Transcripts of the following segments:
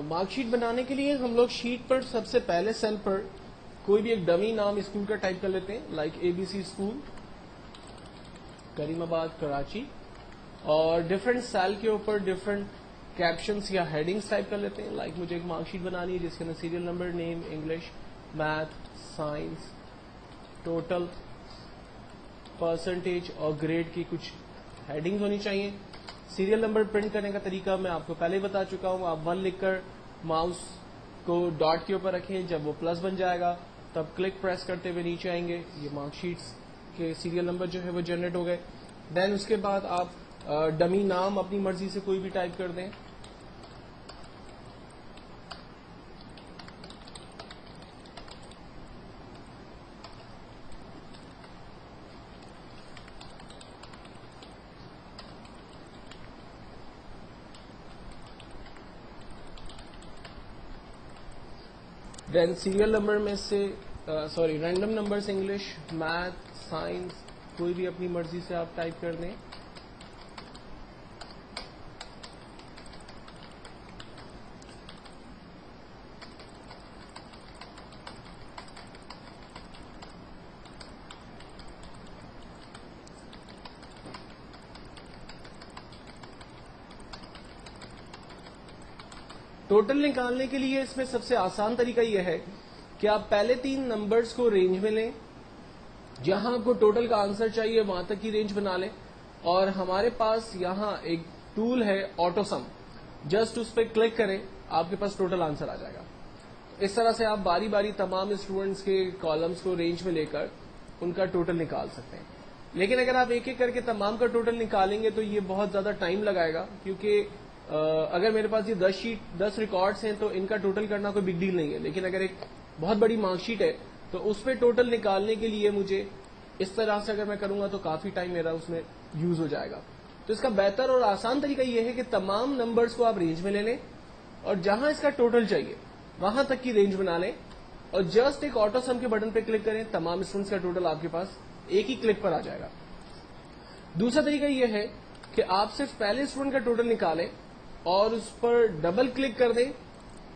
Mark sheet بنانے کے لیے ہم لوگ شیٹ پر سب سے پہلے سیل پر کوئی بھی ایک ڈمی نام اسکول کا ٹائپ کر لیتے ہیں، لائک ABC اسکول کریم آباد کراچی، اور ڈفرینٹ سیل کے اوپر ڈفرینٹ کیپشنس یا ہیڈنگس ٹائپ کر لیتے ہیں، لائک مجھے ایک مارک شیٹ بنانی ہے جس کے اندر serial number, name, English, math, science, total, percentage اور گریڈ کی کچھ ہیڈنگز ہونی چاہیے۔ سیریل نمبر پرنٹ کرنے کا طریقہ میں آپ کو پہلے ہی بتا چکا ہوں، آپ 1 لکھ کر ماؤس کو ڈاٹ کے اوپر رکھیں، جب وہ پلس بن جائے گا تب کلک پریس کرتے ہوئے نیچے آئیں گے، یہ مارک شیٹس کے سیریل نمبر جو ہے وہ جنریٹ ہو گئے۔ دین اس کے بعد آپ ڈمی نام اپنی مرضی سے کوئی بھی ٹائپ کر دیں، دین سیریل نمبر میں سے random numbers English, math, science, کوئی بھی اپنی مرضی سے آپ ٹائپ کر دیں۔ ٹوٹل نکالنے کے لیے اس میں سب سے آسان طریقہ یہ ہے کہ آپ پہلے 3 نمبرز کو رینج میں لیں، جہاں آپ کو ٹوٹل کا آنسر چاہیے وہاں تک کی رینج بنا لیں، اور ہمارے پاس یہاں ایک ٹول ہے آٹو سم، جسٹ اس پہ کلک کریں، آپ کے پاس ٹوٹل آنسر آ جائے گا۔ اس طرح سے آپ باری باری تمام اسٹوڈنٹس کے کالمز کو رینج میں لے کر ان کا ٹوٹل نکال سکتے ہیں۔ لیکن اگر آپ ایک ایک کر کے تمام کا ٹوٹل نکالیں گے تو یہ بہت زیادہ ٹائم لگائے گا، کیونکہ اگر میرے پاس یہ 10 ریکارڈس ہیں تو ان کا ٹوٹل کرنا کوئی بگ ڈیل نہیں ہے، لیکن اگر ایک بہت بڑی مارک شیٹ ہے تو اس پہ ٹوٹل نکالنے کے لیے مجھے اس طرح سے اگر میں کروں گا تو کافی ٹائم میرا اس میں یوز ہو جائے گا۔ تو اس کا بہتر اور آسان طریقہ یہ ہے کہ تمام نمبرز کو آپ رینج میں لے لیں، اور جہاں اس کا ٹوٹل چاہیے وہاں تک کی رینج بنا لیں، اور جسٹ ایک آٹو سم کے بٹن پہ کلک کریں، تمام اسٹوڈنٹس کا ٹوٹل آپ کے پاس ایک ہی کلک پر آ جائے گا۔ دوسرا طریقہ یہ ہے کہ آپ صرف پہلے اسٹوڈنٹ کا ٹوٹل نکالیں اور اس پر ڈبل کلک کر دیں،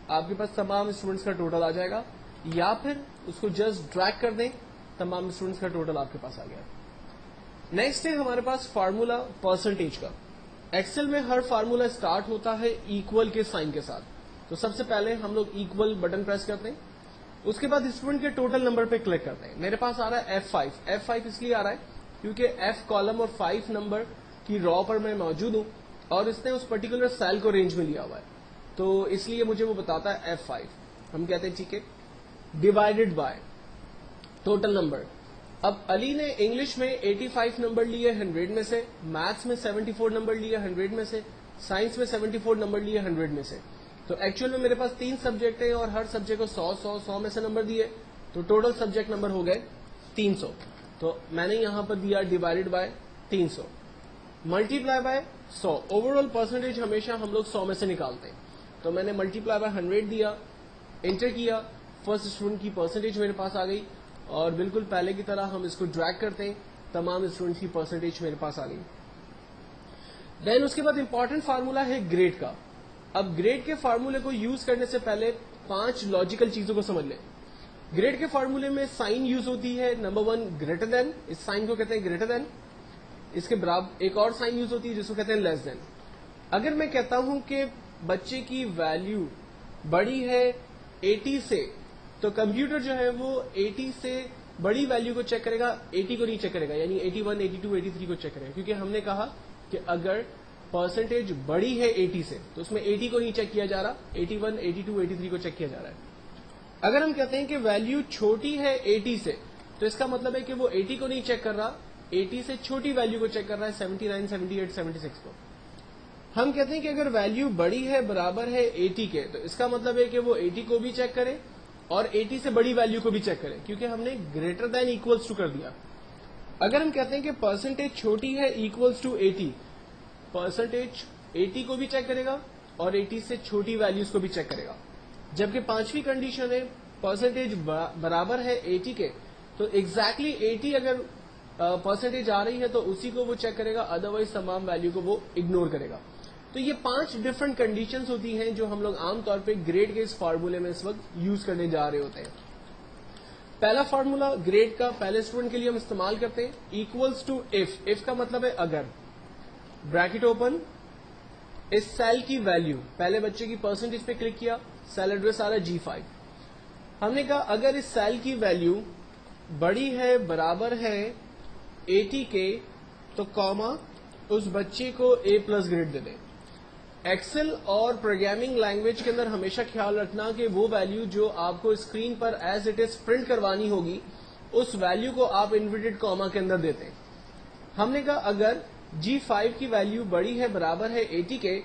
آپ کے پاس تمام اسٹوڈنٹس کا ٹوٹل آ جائے گا، یا پھر اس کو جسٹ ڈریگ کر دیں، تمام اسٹوڈنٹس کا ٹوٹل آپ کے پاس آ گیا۔ نیکسٹ ہے ہمارے پاس فارمولا پرسنٹیج کا۔ ایکسل میں ہر فارمولا اسٹارٹ ہوتا ہے ایکول کے سائن کے ساتھ، تو سب سے پہلے ہم لوگ ایکول بٹن پریس کرتے ہیں، اس کے بعد اسٹوڈنٹ کے ٹوٹل نمبر پہ کلک کرتے ہیں۔ میرے پاس آ رہا ہے F5 اس لیے آ رہا ہے کیونکہ F کالم اور 5 نمبر کی را پر میں موجود ہوں، اور اس نے اس پرٹیکولر سیل کو رینج میں لیا ہوا ہے، تو اس لیے مجھے وہ بتاتا ہے F5۔ ہم کہتے ہیں ٹھیک ہے، ڈیوائڈیڈ بائی ٹوٹل نمبر۔ اب علی نے انگلش میں 85 نمبر لیے 100 میں سے، میتھس میں 74 نمبر لیے 100 میں سے، سائنس میں 74 نمبر لیے 100 میں سے۔ تو ایکچوئل میں میرے پاس 3 سبجیکٹ ہیں اور ہر سبجیکٹ کو 100 میں سے نمبر دیے، تو ٹوٹل سبجیکٹ نمبر ہو گئے 300۔ تو میں نے یہاں پر دیا divided by 300 multiply by 100۔ Over all percentage ہمیشہ ہم لوگ 100 میں سے نکالتے ہیں، تو میں نے ملٹیپلائی بائی 100 دیا، انٹر کیا، فرسٹ اسٹوڈنٹ کی پرسنٹیج میرے پاس آ گئی، اور بالکل پہلے کی طرح ہم اس کو ڈریگ کرتے ہیں، تمام اسٹوڈنٹ کی پرسنٹیج میرے پاس آ گئی۔ دین اس کے بعد امپورٹنٹ فارمولا ہے گریڈ کا۔ اب گریڈ کے فارمولے کو یوز کرنے سے پہلے 5 لاجیکل چیزوں کو سمجھ لیں۔ گریڈ کے فارمولے میں سائن یوز ہوتی ہے، نمبر 1 گریٹر دین، اس سائن کو کہتے ہیں گریٹر دین۔ اس کے برابر ایک اور سائن یوز ہوتی ہے جس کو کہتے ہیں لیس دین۔ اگر میں کہتا ہوں کہ بچے کی ویلیو بڑی ہے 80 سے، تو کمپیوٹر جو ہے وہ 80 سے بڑی ویلیو کو چیک کرے گا، 80 کو نہیں چیک کرے گا، یعنی 81، 82، 83 کو چیک کرے گا، کیونکہ ہم نے کہا کہ اگر پرسنٹیج بڑی ہے 80 سے تو اس میں 80 کو نہیں چیک کیا جا رہا، 81، 82، 83 کو چیک کیا جا رہا ہے۔ اگر ہم کہتے ہیں کہ ویلیو چھوٹی ہے 80 سے، تو اس کا مطلب ہے کہ وہ 80 کو نہیں چیک کر رہا، 80 سے چھوٹی ویلیو کو چیک کر رہا ہے، 79، 78، 76 کو۔ ہم کہتے ہیں کہ اگر ویلیو بڑی ہے برابر ہے 80 کے، تو اس کا مطلب ہے کہ وہ 80 کو بھی چیک کرے اور 80 سے بڑی ویلیو کو بھی چیک کرے، کیونکہ ہم نے گریٹر دین ایکولس ٹو کر دیا۔ اگر ہم کہتے ہیں کہ پرسنٹیج چھوٹی ہے ایکولس ٹو 80، پرسنٹیج 80 کو بھی چیک کرے گا اور 80 سے چھوٹی ویلیوز کو بھی چیک کرے گا۔ جبکہ 5ویں کنڈیشن ہے پرسنٹیج برابر ہے 80 کے، تو ایگزیکٹلی 80 اگر پرسنٹیج آ رہی ہے تو اسی کو وہ چیک کرے گا، ادروائز تمام ویلیو کو وہ اگنور کرے گا۔ تو یہ 5 ڈفرنٹ کنڈیشنز ہوتی ہیں جو ہم لوگ عام طور پہ گریڈ کے اس فارمولے میں اس وقت یوز کرنے جا رہے ہوتے ہیں. پہلا فارمولا گریڈ کا پہلے اسٹوڈنٹ کے لیے ہم استعمال کرتے ہیں ایکولس ٹو اف کا مطلب ہے اگر بریکٹ اوپن اس سیل کی ویلیو پہلے بچے کی پرسنٹیج پہ کلک کیا سیل ایڈریس آ رہا ہے G5 ہم نے کہا اگر اس سیل کی ویلیو بڑی ہے برابر ہے 80 کے تو کاما اس بچے کو A+ گریڈ دے دیں. ایکسل اور پروگرامنگ لینگویج کے اندر ہمیشہ خیال رکھنا کہ وہ ویلیو جو آپ کو screen per as it is print کروانی ہوگی اس ویلیو کو آپ انورٹڈ کاما کے اندر دیتے ہیں. ہم نے کہا اگر G5 کی ویلیو بڑی ہے برابر ہے 80 کے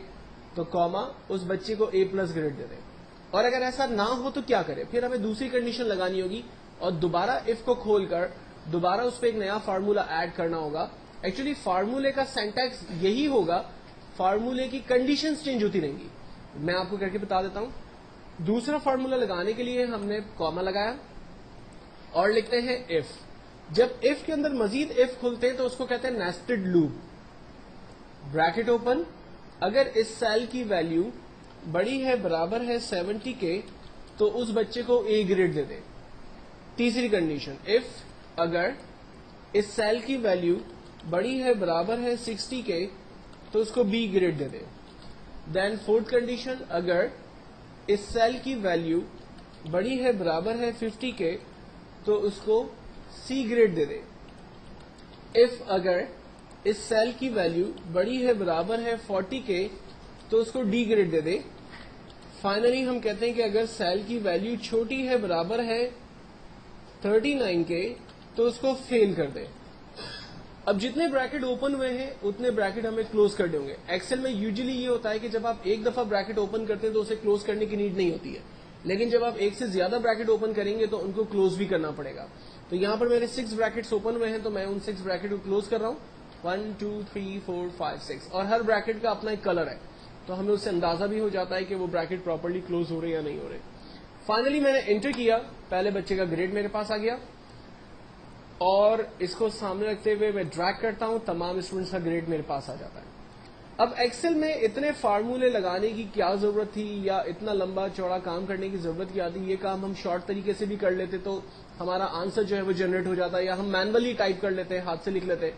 تو کاما اس بچے کو A+ گریڈ دے دیں. اور اگر ایسا نہ ہو تو کیا کرے پھر ہمیں دوسری کنڈیشن لگانی ہوگی اور دوبارہ اف کو کھول کر دوبارہ اس پہ ایک نیا فارمولا ایڈ کرنا ہوگا. ایکچولی فارمولے کا سینٹیکس یہی ہوگا فارمولے کی کنڈیشنز چینج ہوتی رہیں گی. میں آپ کو کر کے بتا دیتا ہوں. دوسرا فارمولا لگانے کے لیے ہم نے کاما لگایا اور لکھتے ہیں اف. جب اف کے اندر مزید اف کھلتے ہیں تو اس کو کہتے ہیں نیسٹڈ لوپ. بریکٹ اوپن اگر اس سیل کی ویلیو بڑی ہے برابر ہے 70 کے تو اس بچے کو A گریڈ دے دیں. تیسری کنڈیشن اف اگر اس سیل کی ویلیو بڑی ہے برابر ہے 60 کے تو اس کو B گریڈ دے دیں. دین فورتھ کنڈیشن اگر اس سیل کی ویلیو بڑی ہے برابر ہے 50 کے تو اس کو C گریڈ دے دیں. اف اگر اس سیل کی ویلیو بڑی ہے برابر ہے 40 کے تو اس کو D گریڈ دے دیں. فائنلی ہم کہتے ہیں کہ اگر سیل کی ویلیو چھوٹی ہے برابر ہے 39 کے تو اس کو فیل کر دیں. اب جتنے بریکٹ اوپن ہوئے ہیں اتنے بریکٹ ہمیں کلوز کرنے ہوں گے. ایکسل میں یوزلی یہ ہوتا ہے کہ جب آپ ایک دفعہ بریکٹ اوپن کرتے ہیں تو اسے کلوز کرنے کی نیڈ نہیں ہوتی ہے, لیکن جب آپ ایک سے زیادہ بریکٹ اوپن کریں گے تو ان کو کلوز بھی کرنا پڑے گا. تو یہاں پر میرے 6 بریکٹس اوپن ہوئے ہیں تو میں ان 6 بریکٹ کو کلوز کر رہا ہوں. 1 2 3 4 5 6 اور ہر بریکٹ کا اپنا ایک کلر ہے تو ہمیں اس سے اندازہ بھی ہو جاتا ہے کہ وہ بریکٹ پراپرلی کلوز ہو رہے یا نہیں ہو رہے. فائنلی میں نے انٹر کیا, پہلے بچے کا گریڈ میرے پاس آ گیا اور اس کو سامنے رکھتے ہوئے میں ڈریگ کرتا ہوں, تمام اسٹوڈنٹس کا گریڈ میرے پاس آ جاتا ہے. اب ایکسل میں اتنے فارمولے لگانے کی کیا ضرورت تھی یا اتنا لمبا چوڑا کام کرنے کی ضرورت کیا تھی؟ یہ کام ہم شارٹ طریقے سے بھی کر لیتے تو ہمارا آنسر جو ہے وہ جنریٹ ہو جاتا ہے, یا ہم مینولی ٹائپ کر لیتے, ہاتھ سے لکھ لیتے.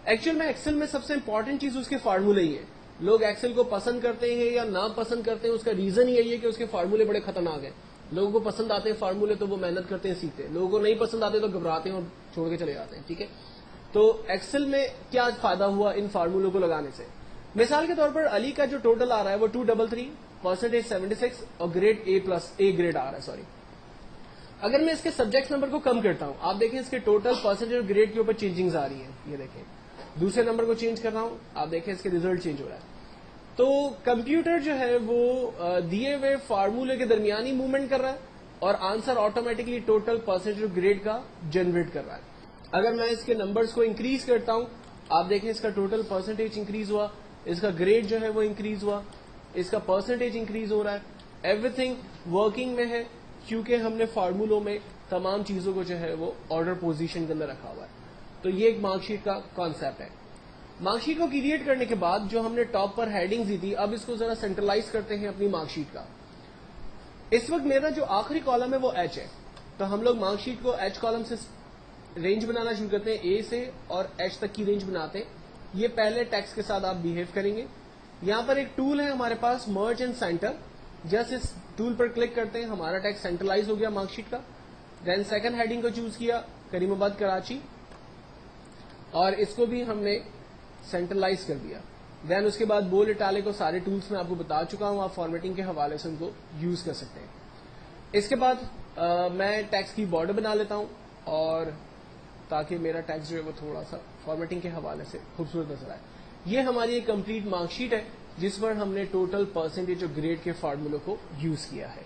ایکچوئل میں ایکسل میں سب سے امپورٹنٹ چیز اس کے فارمولے ہی ہے. لوگ ایکسل کو پسند کرتے ہیں یا نا پسند کرتے ہیں, اس کا ریزن یہی ہے کہ اس کے فارمولے بڑے خطرناک ہیں. لوگوں کو پسند آتے ہیں فارمولے تو وہ محنت کرتے ہیں, سیکھتے ہیں. لوگوں کو نہیں پسند آتے تو گھبراتے ہیں اور چھوڑ کے چلے جاتے ہیں. ٹھیک ہے, تو ایکسل میں کیا فائدہ ہوا ان فارمولوں کو لگانے سے؟ مثال کے طور پر علی کا جو ٹوٹل آ رہا ہے وہ 233, پرسنٹیج 76 اور گریڈ A+ گریڈ آ رہا ہے. سوری, اگر میں اس کے سبجیکٹ نمبر کو کم کرتا ہوں, آپ دیکھیں اس کے ٹوٹل پرسنٹیج اور گریڈ کے اوپر چینجنگز آ رہی ہیں. یہ دیکھیں دوسرے نمبر کو چینج کر رہا ہوں, آپ دیکھیں اس کے ریزلٹ چینج ہو رہا ہے. تو کمپیوٹر جو ہے وہ دیے ہوئے فارمولے کے درمیان ہی موومنٹ کر رہا ہے اور آنسر آٹومیٹکلی ٹوٹل پرسنٹیج اور گریڈ کا جنریٹ کر رہا ہے. اگر میں اس کے نمبرز کو انکریز کرتا ہوں, آپ دیکھیں اس کا ٹوٹل پرسنٹیج انکریز ہوا, اس کا گریڈ جو ہے وہ انکریز ہوا, اس کا پرسنٹیج انکریز ہو رہا ہے. ایوری تھنگ ورکنگ میں ہے کیونکہ ہم نے فارمولوں میں تمام چیزوں کو جو ہے وہ آرڈر پوزیشن کے اندر رکھا ہوا ہے. تو یہ ایک مارک شیٹ کا کانسیپٹ ہے. مارک شیٹ کو کریٹ کرنے کے بعد جو ہم نے ٹاپ پر ہیڈنگ دی تھی, اب اس کو ذرا سینٹرلائز کرتے ہیں اپنی مارک شیٹ کا. اس وقت میرا جو آخری کالم ہے وہ ایچ ہے, تو ہم لوگ مارک شیٹ کو ایچ کالم سے رینج بنانا شروع کرتے ہیں, اے سے اور ایچ تک کی رینج بناتے ہیں. یہ پہلے ٹیکسٹ کے ساتھ آپ بہیو کریں گے. یہاں پر ایک ٹول ہے ہمارے پاس, مرج اینڈ سینٹر. جسٹ اس ٹول پر کلک کرتے ہیں, ہمارا ٹیکسٹ سینٹرلائز ہو گیا مارک شیٹ کا. دین سیکنڈ ہیڈنگ کو چوز کیا, کریم آباد کراچی, اور اس کو بھی ہم نے سینٹرلائز کر دیا. دین اس کے بعد بولڈ اٹیلک کو سارے ٹولز میں آپ کو بتا چکا ہوں, آپ فارمیٹنگ کے حوالے سے ان کو یوز کر سکتے ہیں. اس کے بعد میں ٹیکسٹ کی بارڈر بنا لیتا ہوں اور تاکہ میرا ٹیکسٹ جو ہے وہ تھوڑا سا فارمیٹنگ کے حوالے سے خوبصورت نظر آئے. یہ ہماری ایک کمپلیٹ مارک شیٹ ہے جس پر ہم نے ٹوٹل پرسنٹیج اور گریڈ کے فارمولوں کو یوز کیا ہے.